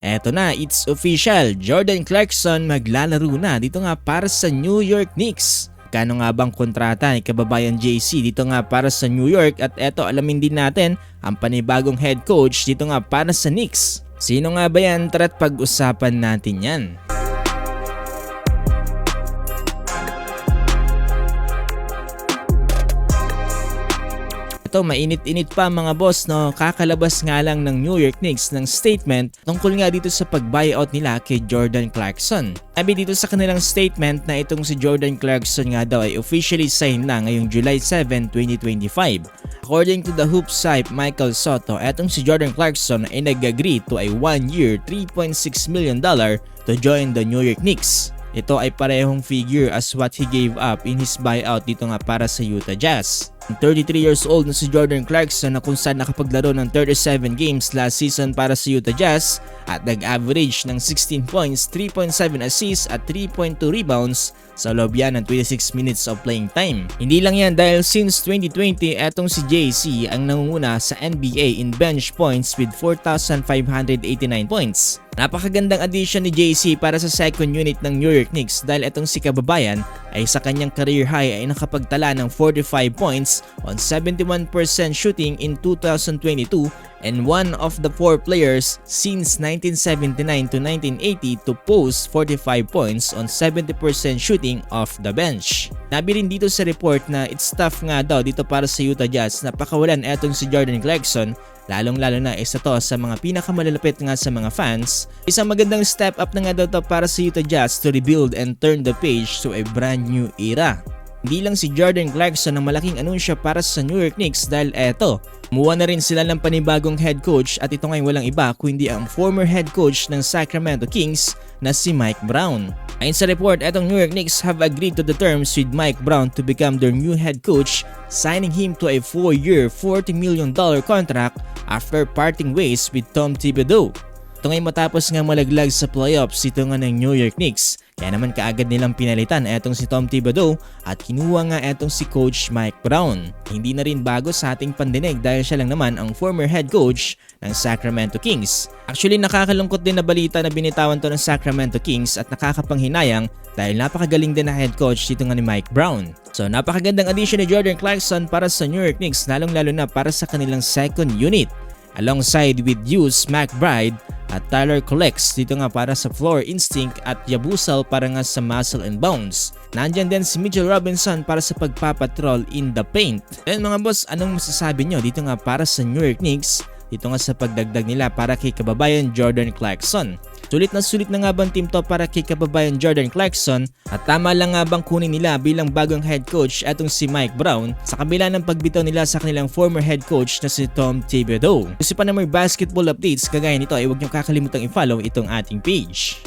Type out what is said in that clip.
Eto na, it's official. Jordan Clarkson maglalaro na dito nga para sa New York Knicks. Kano nga bang kontrata ni kababayan JC dito nga para sa New York, at eto alamin din natin ang panibagong head coach dito nga para sa Knicks. Sino nga ba yan? Tara't pag-usapan natin yan. Ito, mainit-init pa mga boss, no? Kakalabas nga lang ng New York Knicks ng statement tungkol nga dito sa pag-buyout nila kay Jordan Clarkson. Sabi dito sa kanilang statement na itong si Jordan Clarkson nga daw ay officially signed na ngayong July 7, 2025. According to the Hoop site Michael Soto, etong si Jordan Clarkson ay nag-agree to a 1-year $3.6 million to join the New York Knicks. Ito ay parehong figure as what he gave up in his buyout dito nga para sa Utah Jazz. 33 years old na si Jordan Clarkson na kung saan nakapaglaro ng 37 games last season para sa Utah Jazz at nag-average ng 16 points, 3.7 assists at 3.2 rebounds sa loob yan ng 26 minutes of playing time. Hindi lang yan dahil since 2020 etong si JC ang nangunguna sa NBA in bench points with 4,589 points. Napakagandang addition ni JC para sa second unit ng New York Knicks dahil etong si kababayan ay sa kanyang career high ay nakapagtala ng 45 points on 71% shooting in 2022 and one of the 4 players since 1979 to 1980 to post 45 points on 70% shooting off the bench. Nabi rin dito sa report na it's tough nga daw dito para sa Utah Jazz na pakawalan etong si Jordan Clarkson, lalong-lalo na isa to sa mga pinakamalalapit nga sa mga fans. Isang magandang step up na nga daw to para sa Utah Jazz to rebuild and turn the page to a brand new era. Hindi lang si Jordan Clarkson ang malaking anunsyo para sa New York Knicks dahil eto, muwa na rin sila ng panibagong head coach, at ito ngayon walang iba kundi ang former head coach ng Sacramento Kings na si Mike Brown. Ayon sa report, etong New York Knicks have agreed to the terms with Mike Brown to become their new head coach, signing him to a 4-year $40 million contract after parting ways with Tom Thibodeau. Ito ngayon matapos nga malaglag sa playoffs ito nga ng New York Knicks, kaya naman kaagad nilang pinalitan etong si Tom Thibodeau at kinuha nga etong si Coach Mike Brown. Hindi na rin bago sa ating pandinig dahil siya lang naman ang former head coach ng Sacramento Kings. Actually, nakakalungkot din na balita na binitawan to ng Sacramento Kings at nakakapanghinayang dahil napakagaling din na head coach dito nga ni Mike Brown. So napakagandang addition ni Jordan Clarkson para sa New York Knicks, lalong-lalo na para sa kanilang second unit. Alongside with Deuce McBride at Tyler Collects dito nga para sa Floor Instinct at Yabusel para nga sa Muscle and Bones. Nandyan din si Mitchell Robinson para sa pagpapatrol in the paint. And mga boss, anong masasabi nyo dito nga para sa New York Knicks? Dito nga sa pagdagdag nila para kay kababayan Jordan Clarkson. Sulit na nga bang team to para kay kababayan Jordan Clarkson, at tama lang nga bang kunin nila bilang bagong head coach etong si Mike Brown sa kabila ng pagbitaw nila sa kanilang former head coach na si Tom Thibodeau? Kasi pa na may basketball updates kagaya nito ay huwag niyong kakalimutang i-follow itong ating page.